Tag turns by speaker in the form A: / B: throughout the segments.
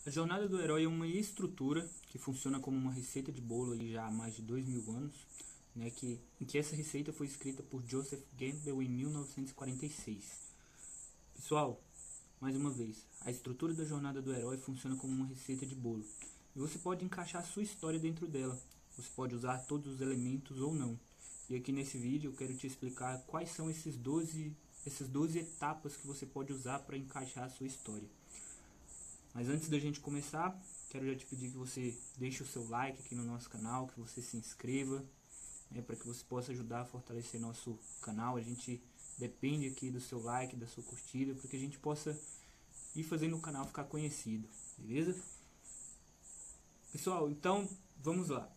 A: A jornada do herói é uma estrutura que funciona como uma receita de bolo aí já há mais de 2000 anos, né, em que essa receita foi escrita por Joseph Campbell em 1946. Pessoal, mais uma vez, a estrutura da jornada do herói funciona como uma receita de bolo. E você pode encaixar a sua história dentro dela. Você pode usar todos os elementos ou não. E aqui nesse vídeo eu quero te explicar quais são essas 12 etapas que você pode usar para encaixar a sua história. Mas antes da gente começar, quero já te pedir que você deixe o seu like aqui no nosso canal, que você se inscreva, né, para que você possa ajudar a fortalecer nosso canal. A gente depende aqui do seu like, da sua curtida, para que a gente possa ir fazendo o canal ficar conhecido, beleza? Pessoal, então vamos lá.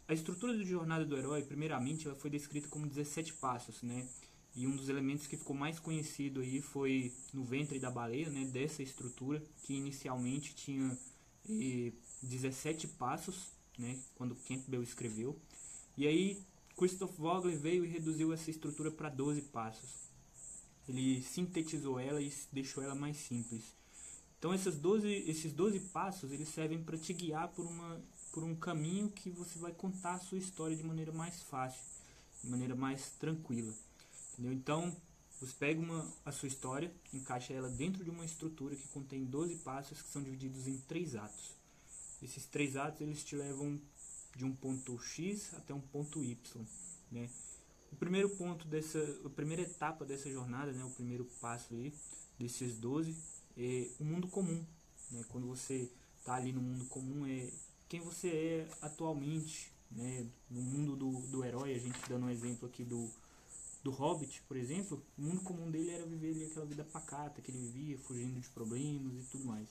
A: A estrutura da jornada do herói, primeiramente, ela foi descrita como 17 passos, né? E um dos elementos que ficou mais conhecido aí foi no ventre da baleia, né? Dessa estrutura, que inicialmente tinha 17 passos, né? Quando Campbell escreveu. E aí Christoph Vogler veio e reduziu essa estrutura para 12 passos. Ele sintetizou ela e deixou ela mais simples. Então esses 12 passos, eles servem para te guiar por um caminho que você vai contar a sua história de maneira mais fácil, de maneira mais tranquila. Entendeu? Então, você pega a sua história, encaixa ela dentro de uma estrutura que contém 12 passos que são divididos em 3 atos. Esses 3 atos, eles te levam de um ponto X até um ponto Y, né? O primeiro ponto a primeira etapa dessa jornada, né, o primeiro passo aí, desses 12, é o mundo comum, né? Quando você está ali no mundo comum, é quem você é atualmente, né? No mundo do herói, a gente dando um exemplo aqui do Hobbit, por exemplo, o mundo comum dele era viver ali aquela vida pacata que ele vivia, fugindo de problemas e tudo mais.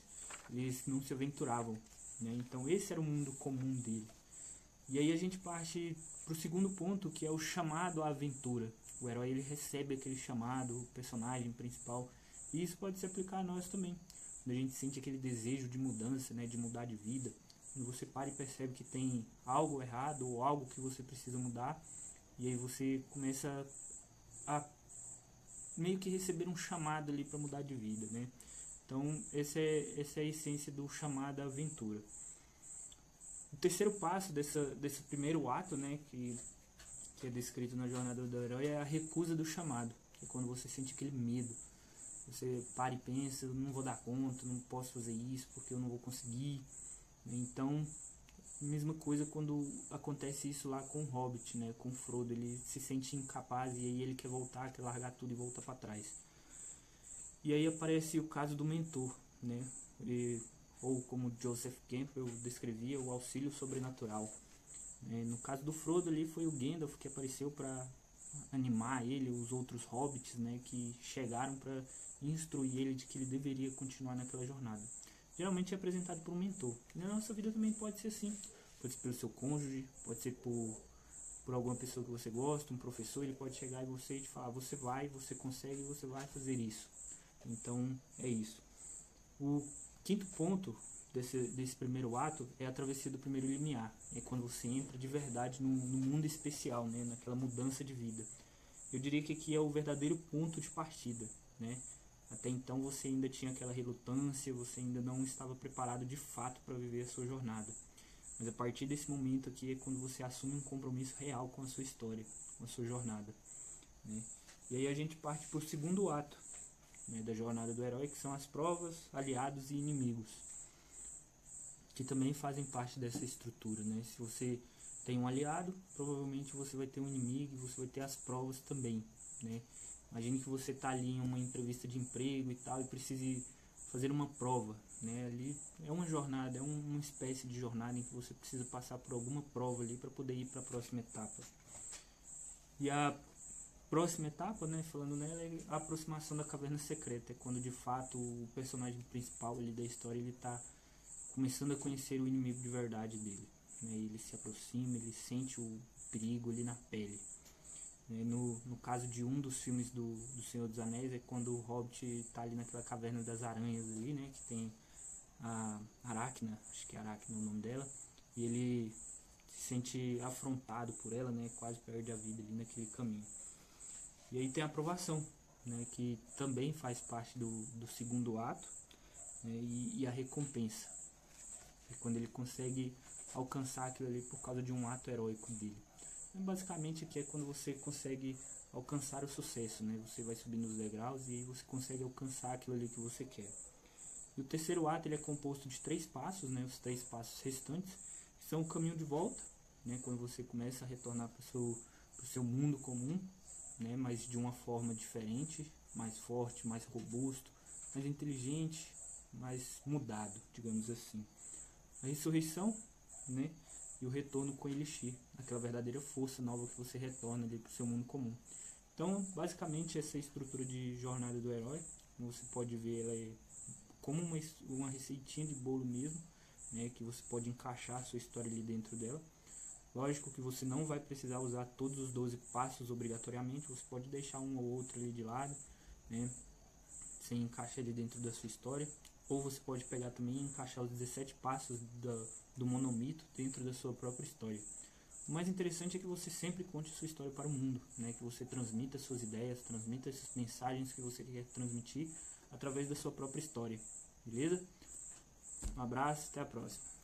A: Eles não se aventuravam, né? Então esse era o mundo comum dele. E aí a gente parte para o segundo ponto, que é o chamado à aventura. O herói, ele recebe aquele chamado, o personagem principal, e isso pode se aplicar a nós também. Quando a gente sente aquele desejo de mudança, né, de mudar de vida, quando você para e percebe que tem algo errado ou algo que você precisa mudar, e aí você começa a meio que receber um chamado ali para mudar de vida, né? Então essa é a essência do chamado à aventura. O terceiro passo desse primeiro ato, né, que é descrito na jornada do herói, é a recusa do chamado, que é quando você sente aquele medo. Você para e pensa, eu não vou dar conta, não posso fazer isso porque eu não vou conseguir. Então, mesma coisa quando acontece isso lá com o Hobbit, né, com o Frodo, ele se sente incapaz e aí ele quer voltar, quer largar tudo e voltar para trás. E aí aparece o caso do mentor, né, ou como Joseph Campbell descrevia, o auxílio sobrenatural. No caso do Frodo ali foi o Gandalf que apareceu para animar ele, os outros hobbits, né, que chegaram para instruir ele de que ele deveria continuar naquela jornada. Geralmente é apresentado por um mentor. E na nossa vida também pode ser assim. Pode ser pelo seu cônjuge, pode ser por alguma pessoa que você gosta, um professor, ele pode chegar em você e te falar, você vai, você consegue, você vai fazer isso. Então é isso. O quinto ponto desse primeiro ato é a travessia do primeiro limiar. É quando você entra de verdade no mundo especial, né? Naquela mudança de vida. Eu diria que aqui é o verdadeiro ponto de partida, né? Até então você ainda tinha aquela relutância, você ainda não estava preparado de fato para viver a sua jornada. Mas a partir desse momento aqui é quando você assume um compromisso real com a sua história, com a sua jornada, né? E aí a gente parte para o segundo ato, né, da jornada do herói, que são as provas, aliados e inimigos, que também fazem parte dessa estrutura, né? Se você tem um aliado, provavelmente você vai ter um inimigo e você vai ter as provas também, né? Imagine que você está ali em uma entrevista de emprego e tal e precise fazer uma prova, né? Ali é uma jornada, é uma espécie de jornada em que você precisa passar por alguma prova ali para poder ir para a próxima etapa. E a próxima etapa, né, falando nela, é a aproximação da caverna secreta, é quando de fato o personagem principal ali da história ele está começando a conhecer o inimigo de verdade dele, né? Ele se aproxima, ele sente o perigo ali na pele. No caso de um dos filmes do Senhor dos Anéis, é quando o Hobbit está ali naquela caverna das aranhas ali, né, que tem a Aracna, acho que é Aracna o nome dela, e ele se sente afrontado por ela, né, quase perde a vida ali naquele caminho. E aí tem a aprovação, né, que também faz parte do segundo ato, né, e a recompensa. É quando ele consegue alcançar aquilo ali por causa de um ato heróico dele. Então, basicamente aqui é quando você consegue alcançar o sucesso, né? Você vai subindo os degraus e você consegue alcançar aquilo ali que você quer. E o terceiro ato ele é composto de 3 passos, né? Os 3 passos restantes são o caminho de volta, né? Quando você começa a retornar para o seu mundo comum, né? Mas de uma forma diferente, mais forte, mais robusto, mais inteligente, mais mudado, digamos assim. A ressurreição, né? E o retorno com Elixir, aquela verdadeira força nova que você retorna ali para o seu mundo comum. Então, basicamente, essa estrutura de jornada do herói, como você pode ver, ela é como uma receitinha de bolo mesmo, né? Que você pode encaixar a sua história ali dentro dela. Lógico que você não vai precisar usar todos os 12 passos obrigatoriamente, você pode deixar um ou outro ali de lado, né? Você encaixa ele dentro da sua história. Ou você pode pegar também e encaixar os 17 passos do monomito dentro da sua própria história. O mais interessante é que você sempre conte sua história para o mundo, né? Que você transmita suas ideias, transmita essas mensagens que você quer transmitir através da sua própria história. Beleza? Um abraço, até a próxima.